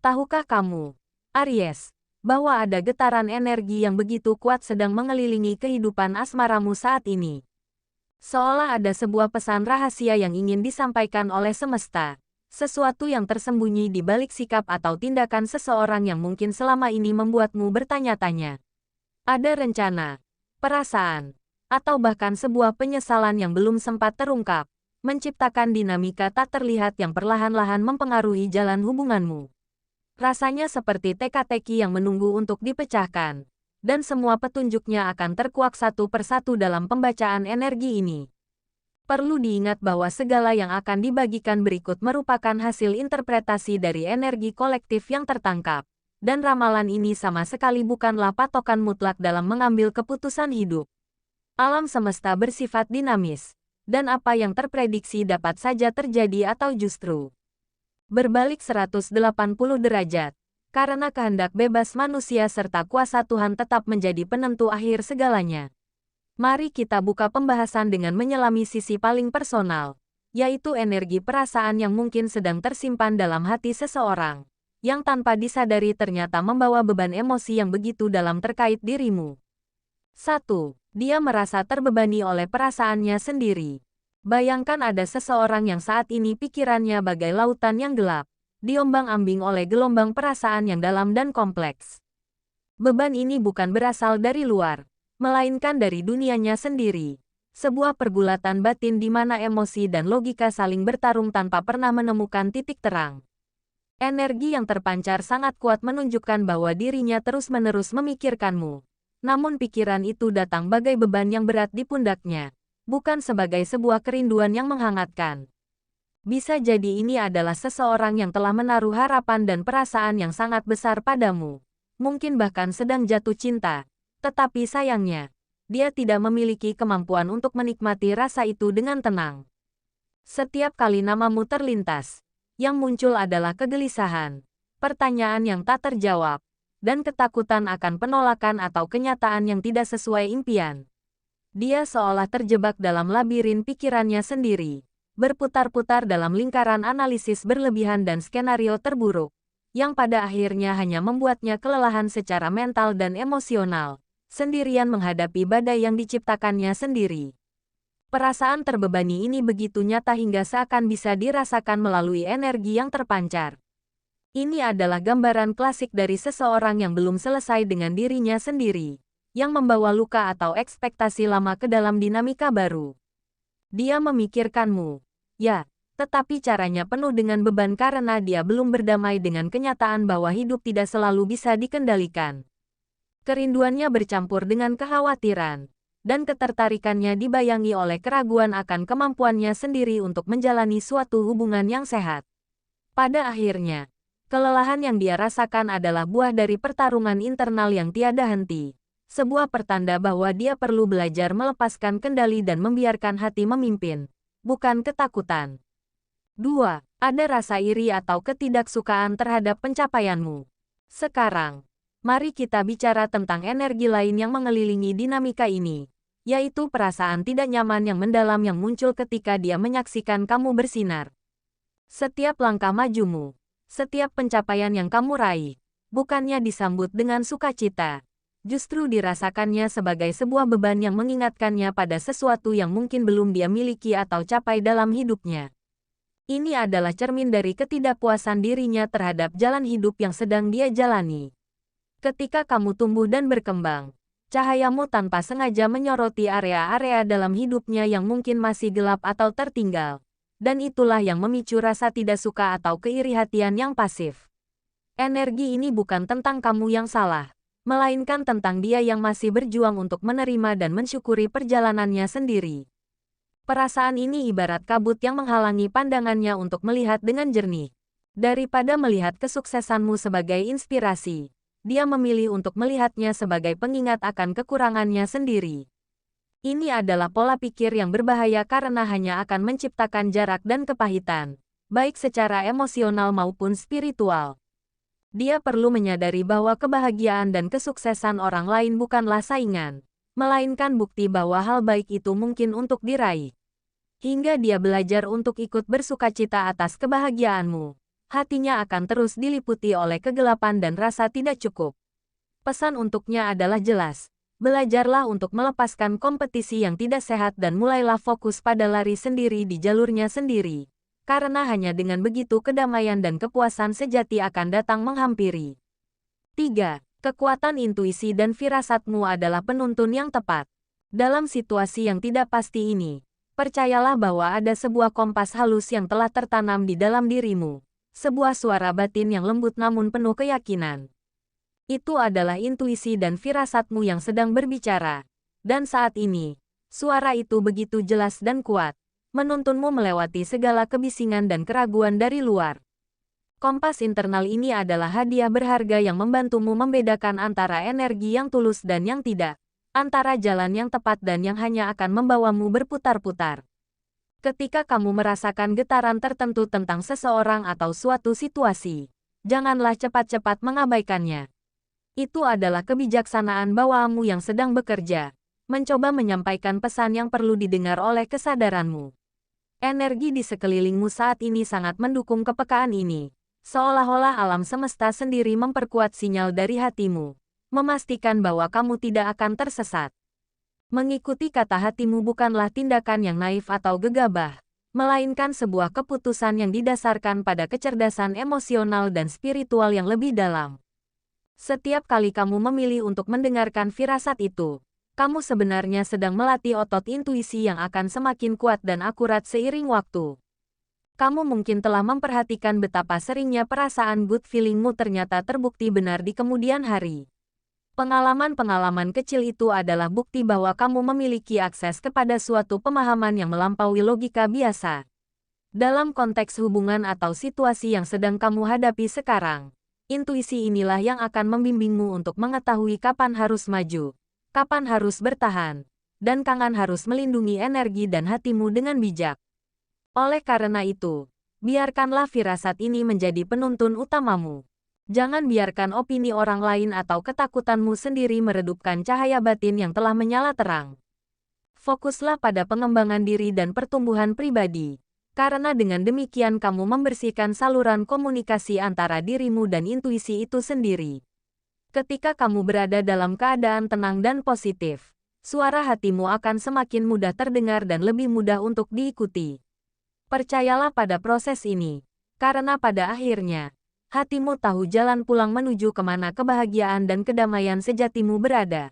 Tahukah kamu, Aries, bahwa ada getaran energi yang begitu kuat sedang mengelilingi kehidupan asmaramu saat ini? Seolah ada sebuah pesan rahasia yang ingin disampaikan oleh semesta. Sesuatu yang tersembunyi di balik sikap atau tindakan seseorang yang mungkin selama ini membuatmu bertanya-tanya. Ada rencana, perasaan, atau bahkan sebuah penyesalan yang belum sempat terungkap, menciptakan dinamika tak terlihat yang perlahan-lahan mempengaruhi jalan hubunganmu. Rasanya seperti teka-teki yang menunggu untuk dipecahkan, dan semua petunjuknya akan terkuak satu persatu dalam pembacaan energi ini. Perlu diingat bahwa segala yang akan dibagikan berikut merupakan hasil interpretasi dari energi kolektif yang tertangkap, dan ramalan ini sama sekali bukanlah patokan mutlak dalam mengambil keputusan hidup. Alam semesta bersifat dinamis, dan apa yang terprediksi dapat saja terjadi atau justru berbalik 180 derajat, karena kehendak bebas manusia serta kuasa Tuhan tetap menjadi penentu akhir segalanya. Mari kita buka pembahasan dengan menyelami sisi paling personal, yaitu energi perasaan yang mungkin sedang tersimpan dalam hati seseorang, yang tanpa disadari ternyata membawa beban emosi yang begitu dalam terkait dirimu. 1. Dia merasa terbebani oleh perasaannya sendiri. Bayangkan ada seseorang yang saat ini pikirannya bagai lautan yang gelap, diombang-ambing oleh gelombang perasaan yang dalam dan kompleks. Beban ini bukan berasal dari luar, melainkan dari dunianya sendiri. Sebuah pergulatan batin di mana emosi dan logika saling bertarung tanpa pernah menemukan titik terang. Energi yang terpancar sangat kuat menunjukkan bahwa dirinya terus-menerus memikirkanmu. Namun pikiran itu datang bagai beban yang berat di pundaknya, bukan sebagai sebuah kerinduan yang menghangatkan. Bisa jadi ini adalah seseorang yang telah menaruh harapan dan perasaan yang sangat besar padamu. Mungkin bahkan sedang jatuh cinta. Tetapi sayangnya, dia tidak memiliki kemampuan untuk menikmati rasa itu dengan tenang. Setiap kali namamu terlintas, yang muncul adalah kegelisahan, pertanyaan yang tak terjawab, dan ketakutan akan penolakan atau kenyataan yang tidak sesuai impian. Dia seolah terjebak dalam labirin pikirannya sendiri, berputar-putar dalam lingkaran analisis berlebihan dan skenario terburuk, yang pada akhirnya hanya membuatnya kelelahan secara mental dan emosional, sendirian menghadapi badai yang diciptakannya sendiri. Perasaan terbebani ini begitu nyata hingga seakan bisa dirasakan melalui energi yang terpancar. Ini adalah gambaran klasik dari seseorang yang belum selesai dengan dirinya sendiri, yang membawa luka atau ekspektasi lama ke dalam dinamika baru. Dia memikirkanmu, ya, tetapi caranya penuh dengan beban karena dia belum berdamai dengan kenyataan bahwa hidup tidak selalu bisa dikendalikan. Kerinduannya bercampur dengan kekhawatiran, dan ketertarikannya dibayangi oleh keraguan akan kemampuannya sendiri untuk menjalani suatu hubungan yang sehat. Pada akhirnya, kelelahan yang dia rasakan adalah buah dari pertarungan internal yang tiada henti. Sebuah pertanda bahwa dia perlu belajar melepaskan kendali dan membiarkan hati memimpin, bukan ketakutan. 2. Ada rasa iri atau ketidaksukaan terhadap pencapaianmu. Sekarang, mari kita bicara tentang energi lain yang mengelilingi dinamika ini, yaitu perasaan tidak nyaman yang mendalam yang muncul ketika dia menyaksikan kamu bersinar. Setiap langkah majumu, setiap pencapaian yang kamu raih, bukannya disambut dengan sukacita. Justru dirasakannya sebagai sebuah beban yang mengingatkannya pada sesuatu yang mungkin belum dia miliki atau capai dalam hidupnya. Ini adalah cermin dari ketidakpuasan dirinya terhadap jalan hidup yang sedang dia jalani. Ketika kamu tumbuh dan berkembang, cahayamu tanpa sengaja menyoroti area-area dalam hidupnya yang mungkin masih gelap atau tertinggal. Dan itulah yang memicu rasa tidak suka atau keirihatian yang pasif. Energi ini bukan tentang kamu yang salah, melainkan tentang dia yang masih berjuang untuk menerima dan mensyukuri perjalanannya sendiri. Perasaan ini ibarat kabut yang menghalangi pandangannya untuk melihat dengan jernih. Daripada melihat kesuksesanmu sebagai inspirasi, dia memilih untuk melihatnya sebagai pengingat akan kekurangannya sendiri. Ini adalah pola pikir yang berbahaya karena hanya akan menciptakan jarak dan kepahitan, baik secara emosional maupun spiritual. Dia perlu menyadari bahwa kebahagiaan dan kesuksesan orang lain bukanlah saingan, melainkan bukti bahwa hal baik itu mungkin untuk diraih. Hingga dia belajar untuk ikut bersukacita atas kebahagiaanmu, hatinya akan terus diliputi oleh kegelapan dan rasa tidak cukup. Pesan untuknya adalah jelas. Belajarlah untuk melepaskan kompetisi yang tidak sehat dan mulailah fokus pada lari sendiri di jalurnya sendiri. Karena hanya dengan begitu kedamaian dan kepuasan sejati akan datang menghampiri. 3. Kekuatan intuisi dan firasatmu adalah penuntun yang tepat. Dalam situasi yang tidak pasti ini, percayalah bahwa ada sebuah kompas halus yang telah tertanam di dalam dirimu. Sebuah suara batin yang lembut namun penuh keyakinan. Itu adalah intuisi dan firasatmu yang sedang berbicara. Dan saat ini, suara itu begitu jelas dan kuat, menuntunmu melewati segala kebisingan dan keraguan dari luar. Kompas internal ini adalah hadiah berharga yang membantumu membedakan antara energi yang tulus dan yang tidak, antara jalan yang tepat dan yang hanya akan membawamu berputar-putar. Ketika kamu merasakan getaran tertentu tentang seseorang atau suatu situasi, janganlah cepat-cepat mengabaikannya. Itu adalah kebijaksanaan bawamu yang sedang bekerja, mencoba menyampaikan pesan yang perlu didengar oleh kesadaranmu. Energi di sekelilingmu saat ini sangat mendukung kepekaan ini, seolah-olah alam semesta sendiri memperkuat sinyal dari hatimu, memastikan bahwa kamu tidak akan tersesat. Mengikuti kata hatimu bukanlah tindakan yang naif atau gegabah, melainkan sebuah keputusan yang didasarkan pada kecerdasan emosional dan spiritual yang lebih dalam. Setiap kali kamu memilih untuk mendengarkan firasat itu, kamu sebenarnya sedang melatih otot intuisi yang akan semakin kuat dan akurat seiring waktu. Kamu mungkin telah memperhatikan betapa seringnya perasaan good feelingmu ternyata terbukti benar di kemudian hari. Pengalaman-pengalaman kecil itu adalah bukti bahwa kamu memiliki akses kepada suatu pemahaman yang melampaui logika biasa. Dalam konteks hubungan atau situasi yang sedang kamu hadapi sekarang, intuisi inilah yang akan membimbingmu untuk mengetahui kapan harus maju, kapan harus bertahan, dan kapan harus melindungi energi dan hatimu dengan bijak. Oleh karena itu, biarkanlah firasat ini menjadi penuntun utamamu. Jangan biarkan opini orang lain atau ketakutanmu sendiri meredupkan cahaya batin yang telah menyala terang. Fokuslah pada pengembangan diri dan pertumbuhan pribadi, karena dengan demikian kamu membersihkan saluran komunikasi antara dirimu dan intuisi itu sendiri. Ketika kamu berada dalam keadaan tenang dan positif, suara hatimu akan semakin mudah terdengar dan lebih mudah untuk diikuti. Percayalah pada proses ini, karena pada akhirnya, hatimu tahu jalan pulang menuju kemana kebahagiaan dan kedamaian sejatimu berada.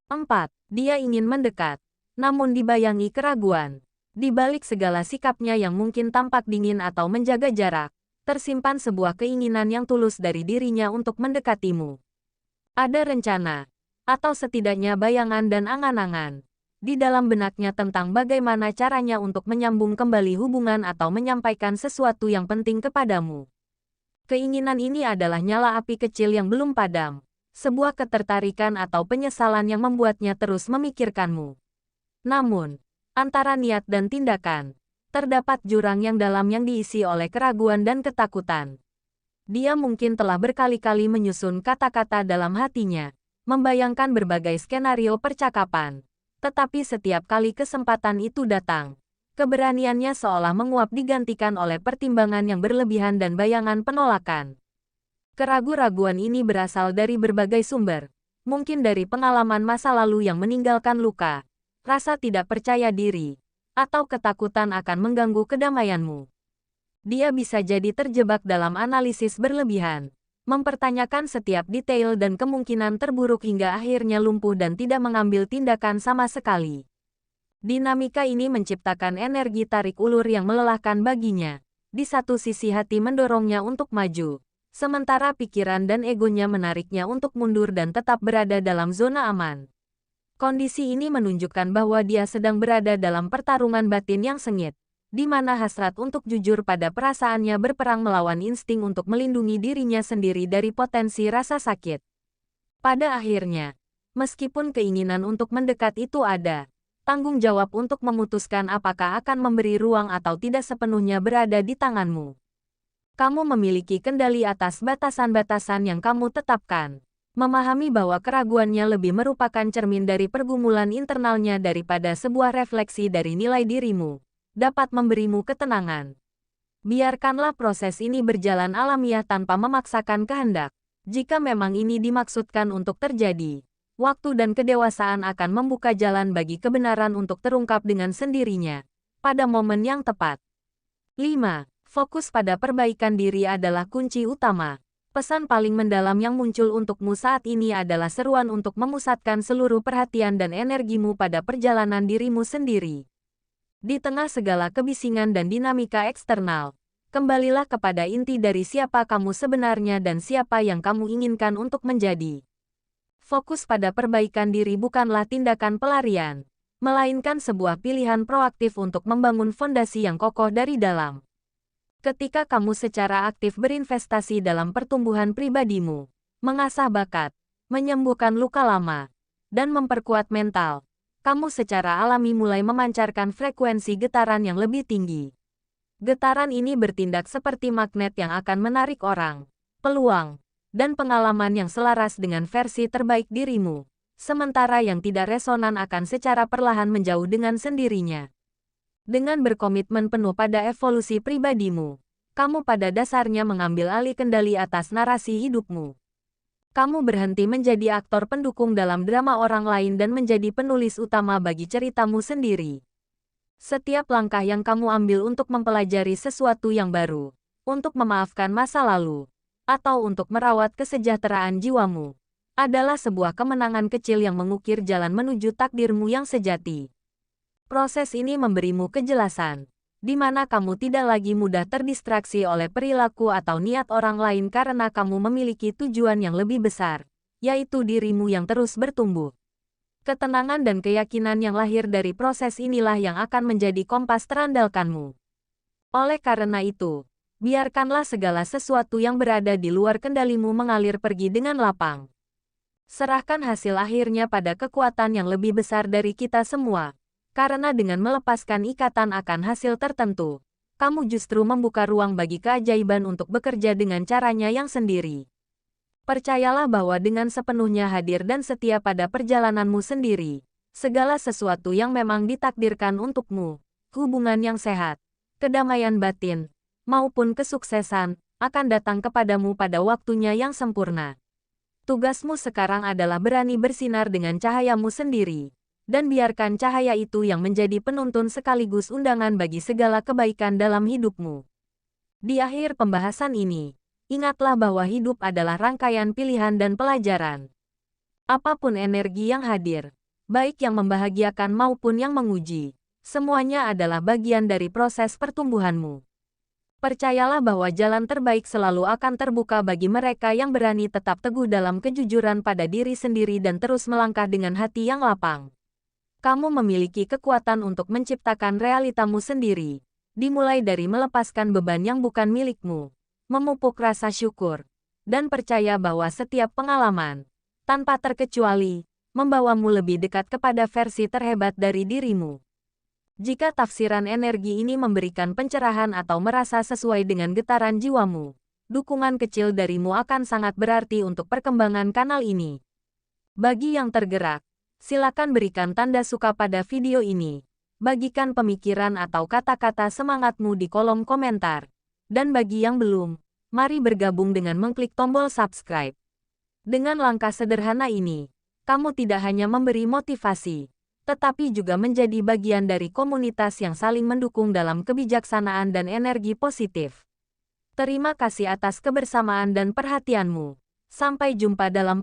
4. Dia ingin mendekat, namun dibayangi keraguan. Di balik segala sikapnya yang mungkin tampak dingin atau menjaga jarak, tersimpan sebuah keinginan yang tulus dari dirinya untuk mendekatimu. Ada rencana, atau setidaknya bayangan dan angan-angan, di dalam benaknya tentang bagaimana caranya untuk menyambung kembali hubungan atau menyampaikan sesuatu yang penting kepadamu. Keinginan ini adalah nyala api kecil yang belum padam, sebuah ketertarikan atau penyesalan yang membuatnya terus memikirkanmu. Namun, antara niat dan tindakan, terdapat jurang yang dalam yang diisi oleh keraguan dan ketakutan. Dia mungkin telah berkali-kali menyusun kata-kata dalam hatinya, membayangkan berbagai skenario percakapan, tetapi setiap kali kesempatan itu datang, keberaniannya seolah menguap digantikan oleh pertimbangan yang berlebihan dan bayangan penolakan. Keraguan-raguan ini berasal dari berbagai sumber, mungkin dari pengalaman masa lalu yang meninggalkan luka, rasa tidak percaya diri, atau ketakutan akan mengganggu kedamaianmu. Dia bisa jadi terjebak dalam analisis berlebihan, mempertanyakan setiap detail dan kemungkinan terburuk hingga akhirnya lumpuh dan tidak mengambil tindakan sama sekali. Dinamika ini menciptakan energi tarik ulur yang melelahkan baginya. Di satu sisi hati mendorongnya untuk maju, sementara pikiran dan egonya menariknya untuk mundur dan tetap berada dalam zona aman. Kondisi ini menunjukkan bahwa dia sedang berada dalam pertarungan batin yang sengit, di mana hasrat untuk jujur pada perasaannya berperang melawan insting untuk melindungi dirinya sendiri dari potensi rasa sakit. Pada akhirnya, meskipun keinginan untuk mendekat itu ada, tanggung jawab untuk memutuskan apakah akan memberi ruang atau tidak sepenuhnya berada di tanganmu. Kamu memiliki kendali atas batasan-batasan yang kamu tetapkan. Memahami bahwa keraguannya lebih merupakan cermin dari pergumulan internalnya daripada sebuah refleksi dari nilai dirimu, dapat memberimu ketenangan. Biarkanlah proses ini berjalan alamiah tanpa memaksakan kehendak. Jika memang ini dimaksudkan untuk terjadi, waktu dan kedewasaan akan membuka jalan bagi kebenaran untuk terungkap dengan sendirinya pada momen yang tepat. 5. Fokus pada perbaikan diri adalah kunci utama. Pesan paling mendalam yang muncul untukmu saat ini adalah seruan untuk memusatkan seluruh perhatian dan energimu pada perjalanan dirimu sendiri. Di tengah segala kebisingan dan dinamika eksternal, kembalilah kepada inti dari siapa kamu sebenarnya dan siapa yang kamu inginkan untuk menjadi. Fokus pada perbaikan diri bukanlah tindakan pelarian, melainkan sebuah pilihan proaktif untuk membangun fondasi yang kokoh dari dalam. Ketika kamu secara aktif berinvestasi dalam pertumbuhan pribadimu, mengasah bakat, menyembuhkan luka lama, dan memperkuat mental, kamu secara alami mulai memancarkan frekuensi getaran yang lebih tinggi. Getaran ini bertindak seperti magnet yang akan menarik orang, peluang, dan pengalaman yang selaras dengan versi terbaik dirimu, sementara yang tidak resonan akan secara perlahan menjauh dengan sendirinya. Dengan berkomitmen penuh pada evolusi pribadimu, kamu pada dasarnya mengambil alih kendali atas narasi hidupmu. Kamu berhenti menjadi aktor pendukung dalam drama orang lain dan menjadi penulis utama bagi ceritamu sendiri. Setiap langkah yang kamu ambil untuk mempelajari sesuatu yang baru, untuk memaafkan masa lalu, atau untuk merawat kesejahteraan jiwamu, adalah sebuah kemenangan kecil yang mengukir jalan menuju takdirmu yang sejati. Proses ini memberimu kejelasan, di mana kamu tidak lagi mudah terdistraksi oleh perilaku atau niat orang lain karena kamu memiliki tujuan yang lebih besar, yaitu dirimu yang terus bertumbuh. Ketenangan dan keyakinan yang lahir dari proses inilah yang akan menjadi kompas terandalkanmu. Oleh karena itu, biarkanlah segala sesuatu yang berada di luar kendalimu mengalir pergi dengan lapang. Serahkan hasil akhirnya pada kekuatan yang lebih besar dari kita semua. Karena dengan melepaskan ikatan akan hasil tertentu, kamu justru membuka ruang bagi keajaiban untuk bekerja dengan caranya yang sendiri. Percayalah bahwa dengan sepenuhnya hadir dan setia pada perjalananmu sendiri, segala sesuatu yang memang ditakdirkan untukmu, hubungan yang sehat, kedamaian batin, maupun kesuksesan, akan datang kepadamu pada waktunya yang sempurna. Tugasmu sekarang adalah berani bersinar dengan cahayamu sendiri. Dan biarkan cahaya itu yang menjadi penuntun sekaligus undangan bagi segala kebaikan dalam hidupmu. Di akhir pembahasan ini, ingatlah bahwa hidup adalah rangkaian pilihan dan pelajaran. Apapun energi yang hadir, baik yang membahagiakan maupun yang menguji, semuanya adalah bagian dari proses pertumbuhanmu. Percayalah bahwa jalan terbaik selalu akan terbuka bagi mereka yang berani tetap teguh dalam kejujuran pada diri sendiri dan terus melangkah dengan hati yang lapang. Kamu memiliki kekuatan untuk menciptakan realitamu sendiri, dimulai dari melepaskan beban yang bukan milikmu, memupuk rasa syukur, dan percaya bahwa setiap pengalaman, tanpa terkecuali, membawamu lebih dekat kepada versi terhebat dari dirimu. Jika tafsiran energi ini memberikan pencerahan atau merasa sesuai dengan getaran jiwamu, dukungan kecil darimu akan sangat berarti untuk perkembangan kanal ini. Bagi yang tergerak, silakan berikan tanda suka pada video ini, bagikan pemikiran atau kata-kata semangatmu di kolom komentar, dan bagi yang belum, mari bergabung dengan mengklik tombol subscribe. Dengan langkah sederhana ini, kamu tidak hanya memberi motivasi, tetapi juga menjadi bagian dari komunitas yang saling mendukung dalam kebijaksanaan dan energi positif. Terima kasih atas kebersamaan dan perhatianmu. Sampai jumpa dalam